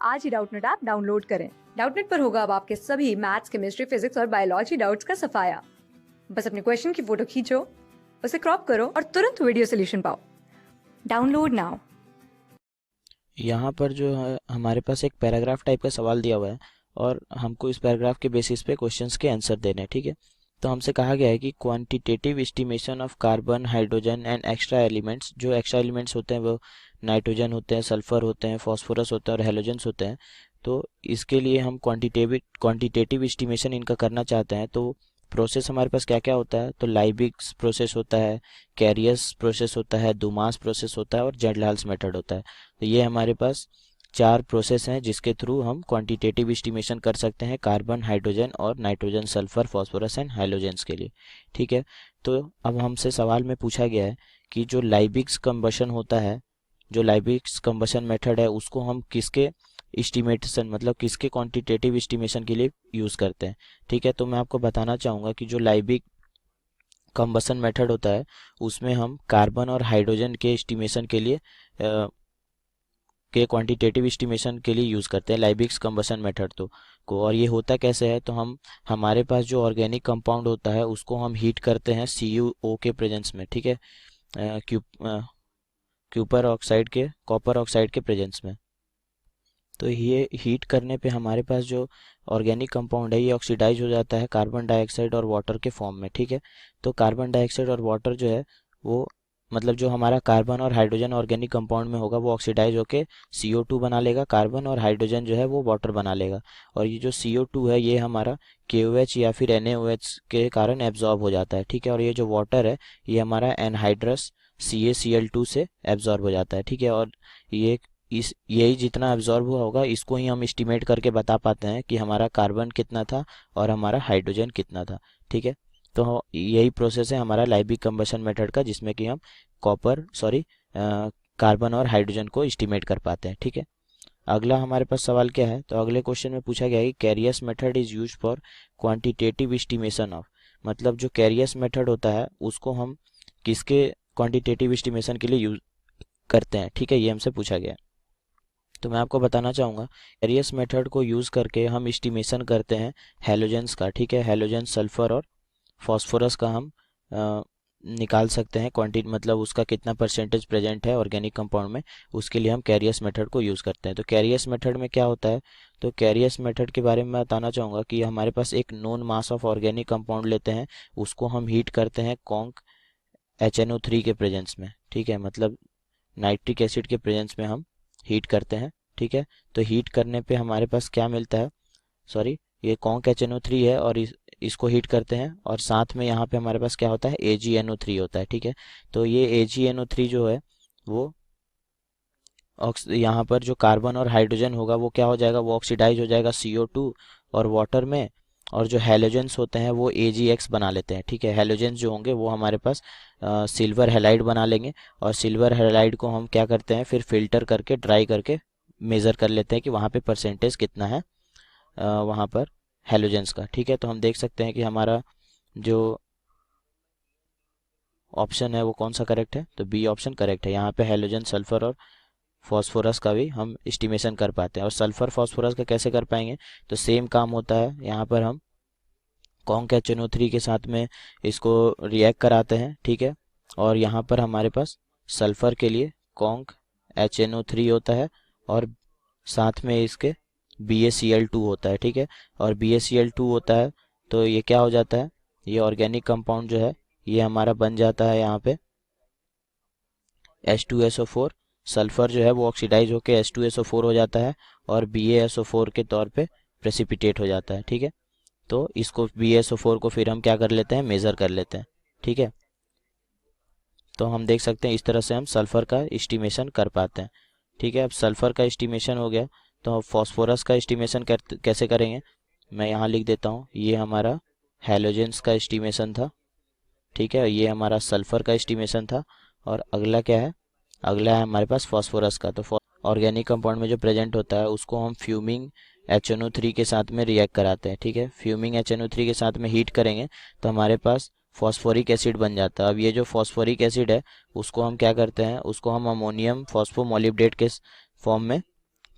आज ही Doubtnut app download करें। Doubtnut पर होगा अब आपके सभी मैथ्स, केमिस्ट्री, फिजिक्स और बायोलॉजी डाउट्स का सफाया। बस अपने क्वेश्चन की फोटो खींचो, उसे क्रॉप करो और तुरंत वीडियो सोल्यूशन पाओ। Download now. यहाँ पर जो है हमारे पास एक पैराग्राफ टाइप का सवाल दिया हुआ है और हमको इस पैराग्राफ के बेसिस पे क्वेश्चंस के आंसर देने हैं। ठीक है, तो हमसे कहा गया है कि quantitative estimation of carbon, hydrogen and extra elements. जो एक्स्ट्रा एलिमेंट्स होते हैं वो नाइट्रोजन होते हैं, सल्फर होते हैं, फास्फोरस होते हैं और हेलोजेंस होते हैं। तो इसके लिए हम क्वांटिटेटिव एस्टिमेशन इनका करना चाहते हैं। तो प्रोसेस हमारे पास क्या क्या होता है, तो लाइबिग्स प्रोसेस होता है, कैरियस प्रोसेस होता है, दुमास प्रोसेस होता है और जेडलाल्स मेथड होता है। तो ये हमारे पास 4 प्रोसेस हैं जिसके थ्रू हम क्वांटिटेटिव एस्टिमेशन कर सकते हैं कार्बन, हाइड्रोजन और nitrogen, sulphur, phosphorus and halogens के लिए। ठीक है, तो अब हमसे सवाल में पूछा गया है कि जो लाइबिग्स कंबशन होता है, जो लाइबिग्स कंबशन मेथड है, उसको हम किसके एस्टिमेशन मतलब किसके क्वांटिटेटिव एस्टिमेशन के लिए यूज़ करते हैं। ठीक है, तो मैं आपको बताना चाहूँगा कि जो लाइबिग कंबशन मेथड होता है उसमें हम कार्बन और हाइड्रोजन के एस्टिमेशन के लिए के क्वांटिटेटिव एस्टिमेशन के लिए यूज़ करते हैं लाइबिग्स कंबशन मेथड तो को। और ये होता कैसे है, तो हमारे पास जो ऑर्गेनिक कंपाउंड होता है उसको हम हीट करते हैं CuO के प्रेजेंस में। ठीक है, कॉपर ऑक्साइड के प्रेजेंस में। तो ये हीट करने पे हमारे पास जो ऑर्गेनिक कंपाउंड है ये ऑक्सीडाइज हो जाता है कार्बन डाइऑक्साइड और वाटर के फॉर्म में। ठीक है, तो कार्बन डाइऑक्साइड और वाटर जो है वो मतलब जो हमारा कार्बन और हाइड्रोजन ऑर्गेनिक कंपाउंड में होगा वो ऑक्सीडाइज होके CO2 बना लेगा कार्बन, और हाइड्रोजन जो है वो वाटर बना लेगा। और ये जो CO2 है ये हमारा KOH या फिर NaOH के कारण एब्जॉर्ब हो जाता है। ठीक है, और ये जो वाटर है ये हमारा एनहाइड्रस CaCl2 से एब्जॉर्ब हो जाता है। ठीक है, और ये इस यही जितना एब्जॉर्ब हुआ होगा इसको ही हम एस्टिमेट करके बता पाते हैं कि हमारा कार्बन कितना था और हमारा हाइड्रोजन कितना था। ठीक है, तो यही प्रोसेस है हमारा लाइबिक कंबशन मेथड का, जिसमें कि हम कार्बन और हाइड्रोजन को एस्टिमेट कर पाते हैं। ठीक है, अगला हमारे पास सवाल क्या है, तो अगले क्वेश्चन में पूछा गया है कि Carius method is use for quantitative estimation of. मतलब जो कैरियस मेथड होता है उसको हम किसके क्वांटिटेटिव एस्टिमेशन के लिए यूज करते हैं। ठीक है, ये हमसे पूछा गया है। तो मैं आपको बताना चाहूँगा कैरियस मेथड को यूज़ करके हम एस्टिमेशन करते हैं हैलोजेंस का। ठीक है, हैलोजन, सल्फर और फास्फोरस का हम निकाल सकते हैं क्वांटिटी, मतलब उसका कितना परसेंटेज प्रेजेंट है ऑर्गेनिक कंपाउंड में, उसके लिए हम कैरियस मेथड को यूज़ करते हैं। तो कैरियस मेथड में क्या होता है, तो कैरियस मेथड के बारे में मैं बताना चाहूँगा कि हमारे पास एक known mass of organic compound लेते हैं, उसको हम हीट करते हैं कॉन्क HNO3 के प्रेजेंस में। ठीक है, मतलब नाइट्रिक एसिड के प्रेजेंस में हम हीट करते हैं। ठीक है, तो हीट करने पे हमारे पास क्या मिलता है, सॉरी ये कॉन्क HNO3 है और इसको हीट करते हैं और साथ में यहाँ पे हमारे पास क्या होता है AgNO3 होता है। ठीक है, तो ये AgNO3 जो है वो यहाँ पर जो कार्बन और हाइड्रोजन होगा वो क्या हो जाएगा, वो ऑक्सीडाइज हो जाएगा CO2 और वाटर में, और जो हैलोजेंस होते हैं वो AgX बना लेते हैं। ठीक है, हैलोजेंस जो होंगे वो हमारे पास सिल्वर हैलाइड बना लेंगे, और सिल्वर हैलाइड को हम क्या करते हैं फिर फिल्टर करके ड्राई करके मेज़र कर लेते हैं कि वहाँ पे परसेंटेज कितना है वहाँ पर हैलोजेंस का। ठीक है, तो हम देख सकते हैं कि हमारा जो ऑप्शन है वो कौन सा करेक्ट है, तो बी ऑप्शन करेक्ट है। यहाँ पे हैलोजन, सल्फर और फॉस्फोरस का भी हम एस्टिमेशन कर पाते हैं। और सल्फर फॉस्फोरस का कैसे कर पाएंगे, तो सेम काम होता है, यहाँ पर हम कॉन्क HNO3 के साथ में इसको रिएक्ट कराते हैं। ठीक है, और यहाँ पर हमारे पास सल्फर के लिए कॉन्क HNO3 होता है और साथ में इसके BaCl2 होता है। ठीक है, और BaCl2 होता है तो ये क्या हो जाता है, ये ऑर्गेनिक कंपाउंड जो है ये हमारा बन जाता है यहाँ पे H2SO4। सल्फर जो है वो ऑक्सीडाइज होकर H2SO4 हो जाता है और BaSO4 के तौर पे प्रेसिपिटेट हो जाता है। ठीक है, तो इसको BaSO4 को फिर हम क्या कर लेते हैं, मेज़र कर लेते हैं। ठीक है, तो हम देख सकते हैं इस तरह से हम सल्फर का एस्टिमेशन कर पाते हैं। ठीक है, अब सल्फर का एस्टिमेशन हो गया, तो हम फॉस्फोरस का एस्टिमेशन कैसे करेंगे, मैं यहाँ लिख देता हूँ। ये हमारा हैलोजेंस का एस्टिमेशन था। ठीक है, ये हमारा सल्फर का एस्टिमेशन था। और अगला क्या है, अगला है हमारे पास फॉस्फोरस का। तो ऑर्गेनिक कंपाउंड में जो प्रेजेंट होता है उसको हम फ्यूमिंग HNO3 के साथ में रिएक्ट कराते हैं। ठीक है, फ्यूमिंग HNO3 के साथ में हीट करेंगे तो हमारे पास फॉस्फोरिक एसिड बन जाता है। अब ये जो फॉस्फोरिक एसिड है उसको हम क्या करते हैं, उसको हम अमोनियम फॉस्फोमोलिब्डेट के फॉर्म में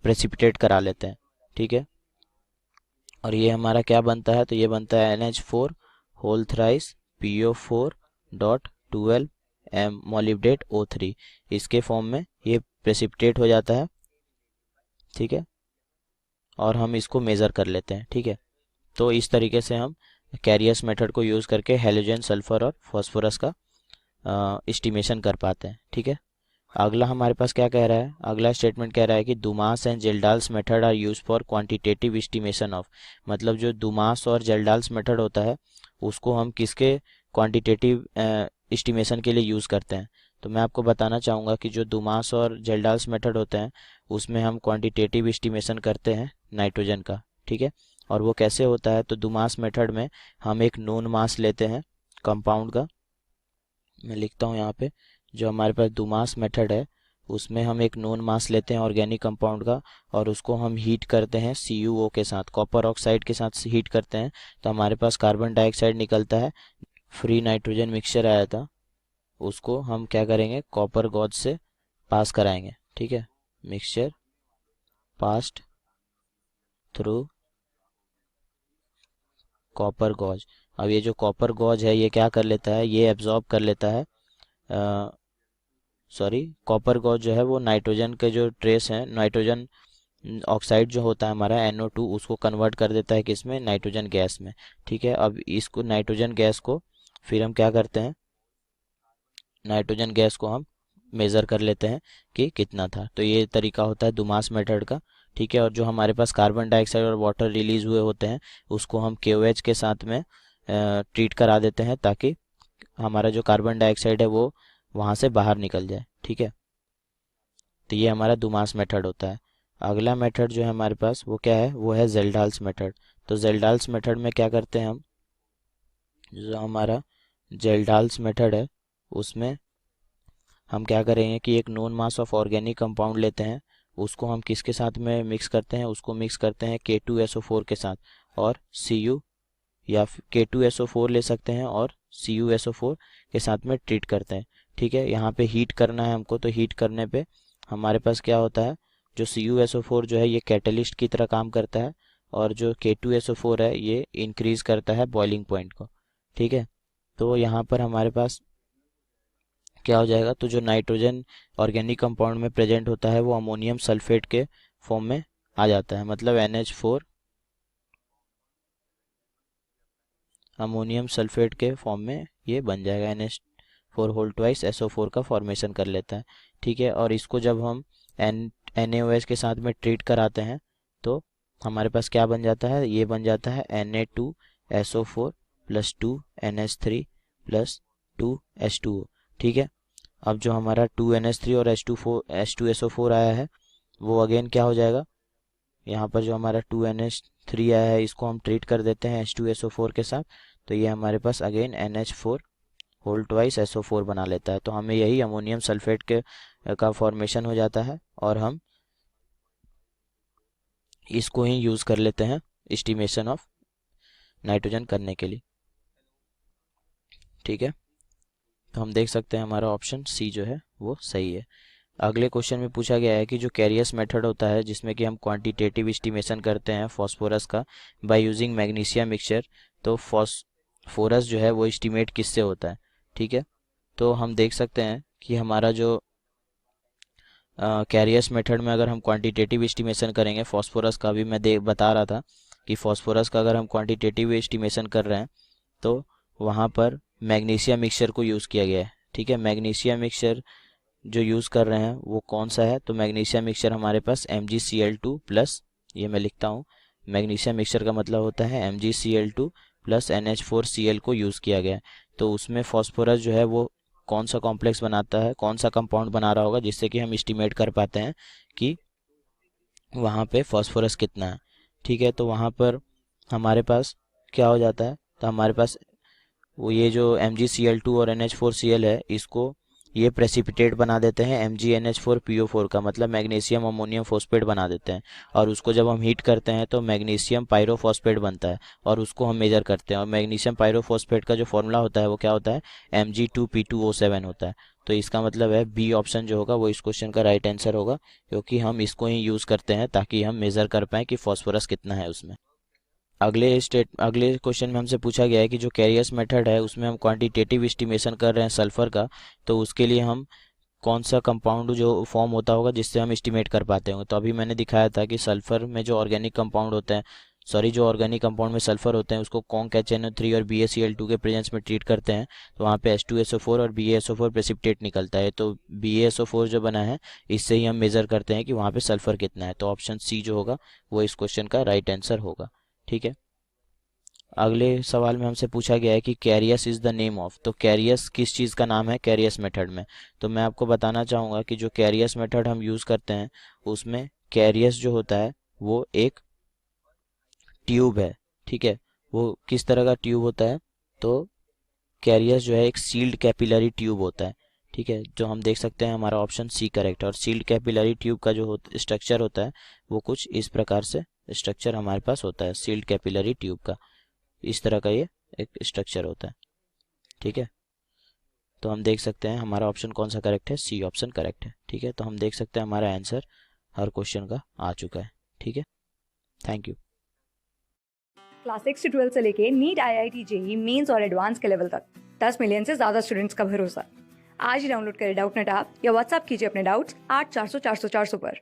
प्रेसिपिटेट करा लेते हैं, ठीक है। और ये हमारा क्या बनता है, तो ये बनता है NH4 whole thrice PO4 dot 12 M molybdate O3। इसके फॉर्म में ये प्रेसिपिटेट हो जाता है, ठीक है। और हम इसको मेज़र कर लेते हैं, ठीक है। तो इस तरीके से हम कैरियस मेथड को यूज़ करके हेलोजन, सल्फर और फॉस्फोरस का एस्टिमेशन कर पाते हैं, ठीक है। अगला हमारे पास क्या कह रहा है, अगला स्टेटमेंट कह रहा है कि Dumas and Kjeldahl's method are use for quantitative estimation of. मतलब जो दुमास और जेल्डाल्स मेथड होता है उसको हम किसके क्वांटिटेटिव एस्टिमेशन के लिए यूज़ करते हैं। तो मैं आपको बताना चाहूँगा कि जो दुमास और जेल्डाल्स मेथड होते हैं उसमें हम क्वांटिटेटिव एस्टिमेशन करते हैं नाइट्रोजन का, ठीक है। और वो कैसे होता है, तो दुमास मेथड में हम एक नोन मास लेते हैं कंपाउंड का। मैं लिखता हूँ यहाँ पे, जो हमारे पास दुमास मेथड है उसमें हम एक नोन मास लेते हैं ऑर्गेनिक कंपाउंड का, और उसको हम हीट करते हैं CuO के साथ, कॉपर ऑक्साइड के साथ हीट करते हैं, तो हमारे पास कार्बन डाइऑक्साइड निकलता है। फ्री नाइट्रोजन मिक्सचर आया था उसको हम क्या करेंगे, कॉपर गॉज से पास कराएंगे, ठीक है। Mixture passed through copper gauze. अब ये जो कॉपर गॉज है ये क्या कर लेता है, ये एब्जॉर्ब कर लेता है, सॉरी कॉपर गॉज जो है वो नाइट्रोजन के जो ट्रेस हैं, नाइट्रोजन ऑक्साइड जो होता है हमारा NO2 उसको कन्वर्ट कर देता है किसमें, नाइट्रोजन गैस में, ठीक है। अब इसको नाइट्रोजन गैस को फिर हम क्या करते हैं, नाइट्रोजन गैस को हम मेज़र कर लेते हैं कि कितना था। तो ये तरीका होता है दुमास मेथड का, ठीक है। और जो हमारे पास कार्बन डाइऑक्साइड और वाटर रिलीज हुए होते हैं उसको हम KOH के साथ में ट्रीट करा देते हैं ताकि हमारा जो कार्बन डाइऑक्साइड है वो वहाँ से बाहर निकल जाए, ठीक है। तो ये हमारा दुमास मेथड होता है। अगला मेथड जो है हमारे पास वो क्या है, वो है जेल्डाल्स मेथड। तो जेल्डाल्स मेथड में क्या करते हैं हम, जो हमारा जेल्डाल्स मेथड है उसमें हम क्या करेंगे कि एक known mass of organic compound लेते हैं, उसको हम किसके साथ में मिक्स करते हैं, उसको मिक्स करते हैं K2SO4 के साथ और Cu, या K2SO4 ले सकते हैं और CuSO4 के साथ में ट्रीट करते हैं, ठीक है। यहाँ पे हीट करना है हमको, तो हीट करने पे हमारे पास क्या होता है, जो CuSO4 जो है ये कैटलिस्ट की तरह काम करता है, और जो K2SO4 है ये इंक्रीज करता है बॉइलिंग पॉइंट को, ठीक है। तो यहाँ पर हमारे पास क्या हो जाएगा, तो जो नाइट्रोजन ऑर्गेनिक कंपाउंड में प्रेजेंट होता है वो अमोनियम सल्फेट के फॉर्म में आ जाता है, मतलब NH4 अमोनियम सल्फेट के फॉर्म में ये बन जाएगा, NH4 होल ट्वाइस SO4 का फॉर्मेशन कर लेता है, ठीक है। और इसको जब हम NaOH के साथ में ट्रीट कराते हैं तो हमारे पास क्या बन जाता है, ये बन जाता है Na2SO4 plus 2 NH3 plus 2 H2O, ठीक है। अब जो हमारा 2NH3 और H2SO4 आया है वो अगेन क्या हो जाएगा, यहाँ पर जो हमारा 2NH3 आया है इसको हम ट्रीट कर देते हैं H2SO4 के साथ, तो ये हमारे पास again NH4 whole twice SO4 बना लेता है। तो हमें यही अमोनियम सल्फेट के का फॉर्मेशन हो जाता है और हम इसको ही यूज़ कर लेते हैं एस्टिमेशन ऑफ नाइट्रोजन करने के लिए, ठीक है। तो हम देख सकते हैं हमारा ऑप्शन सी जो है वो सही है। अगले क्वेश्चन में पूछा गया है कि जो कैरियस मेथड होता है जिसमें कि हम क्वांटिटेटिव एस्टिमेशन करते हैं फॉस्फोरस का बाय यूजिंग मैग्नीशियम मिक्सचर, तो फॉस्फोरस जो है वो एस्टिमेट किससे होता है, ठीक है। तो हम देख सकते हैं कि हमारा जो कैरियस मेथड में अगर हम क्वांटिटेटिव एस्टिमेशन करेंगे फॉस्फोरस का, भी मैं बता रहा था कि फॉस्फोरस का अगर हम क्वांटिटेटिव एस्टिमेशन कर रहे हैं तो वहाँ पर मैग्नीशियम मिक्सचर को यूज़ किया गया है, ठीक है। मैग्नीशियम मिक्सचर जो यूज़ कर रहे हैं वो कौन सा है, तो मैग्नीशियम मिक्सचर हमारे पास MgCl2 प्लस, ये मैं लिखता हूँ, मैग्नीशियम मिक्सचर का मतलब होता है MgCl2 प्लस NH4Cl को यूज़ किया गया है। तो उसमें फॉस्फोरस जो है वो कौन सा कॉम्प्लेक्स बनाता है, कौन सा कंपाउंड बना रहा होगा जिससे कि हम एस्टिमेट कर पाते हैं कि वहाँ पे फॉस्फोरस कितना है, ठीक है। तो वहाँ पर हमारे पास क्या हो जाता है, तो हमारे पास वो ये जो MgCl2 और NH4Cl है इसको ये प्रेसिपिटेट बना देते हैं MgNH4PO4 का, मतलब मैग्नीशियम अमोनियम फॉस्फेट बना देते हैं। और उसको जब हम हीट करते हैं तो मैग्नीशियम पायरोफॉस्फेट बनता है और उसको हम मेजर करते हैं। और मैग्नीशियम पायरोफॉस्फेट का जो फॉर्मूला होता है वो क्या होता है, Mg2P2O7 होता है। तो इसका मतलब है बी ऑप्शन जो होगा वो इस क्वेश्चन का राइट आंसर होगा, क्योंकि हम इसको ही यूज़ करते हैं ताकि हम मेज़र कर पाएँ कि फॉस्फोरस कितना है उसमें। अगले क्वेश्चन में हमसे पूछा गया है कि जो कैरियस मेथड है उसमें हम क्वांटिटेटिव एस्टिमेशन कर रहे हैं सल्फर का, तो उसके लिए हम कौन सा कंपाउंड जो फॉर्म होता होगा जिससे हम एस्टिमेट कर पाते होंगे। तो अभी मैंने दिखाया था कि सल्फर में जो ऑर्गेनिक कंपाउंड होते हैं, जो ऑर्गेनिक कंपाउंड में सल्फर होते हैं उसको CONCHNO3 और BaCl2 के प्रेजेंस में ट्रीट करते हैं, तो वहाँ पे H2SO4 और BaSO4 प्रेसिपिटेट निकलता है। तो BaSO4 जो बना है इससे ही हम मेज़र करते हैं कि वहाँ पे सल्फर कितना है। तो ऑप्शन सी जो होगा वो इस क्वेश्चन का राइट आंसर होगा। ठीक है। अगले सवाल में हमसे पूछा गया है कि कैरियस इज़ द नेम ऑफ, तो कैरियस किस चीज़ का नाम है कैरियस मेथड में। तो मैं आपको बताना चाहूँगा कि जो कैरियस मेथड हम यूज़ करते हैं उसमें कैरियस जो होता है वो एक ट्यूब है। ठीक है। वो किस तरह का ट्यूब होता है, तो कैरियस जो है एक सील्ड कैपिलरी ट्यूब होता है। ठीक है, जो हम देख सकते हैं हमारा ऑप्शन सी करेक्ट है। और सील्ड कैपिलरी ट्यूब का जो स्ट्रक्चर होता है वो कुछ इस प्रकार से स्ट्रक्चर हमारे पास होता है। सील्ड कैपिलरी ट्यूब का इस तरह का ये एक स्ट्रक्चर होता है। ठीक है, तो हम देख सकते हैं हमारा ऑप्शन कौन सा करेक्ट है, सी ऑप्शन करेक्ट है। ठीक है, तो हम देख सकते हैं हमारा आंसर हर क्वेश्चन का आ चुका है। ठीक है, थैंक यू। क्लास 6 से 12 से लेके नीट, IIT, JEE मेंस और एडवांस के लेवल तक 10 मिलियन से ज्यादा स्टूडेंट्स का भरोसा। आज ही डाउनलोड करें डाउटनेट ऐप या व्हाट्सएप कीजिए अपने डाउट्स 8400 400 400 पर।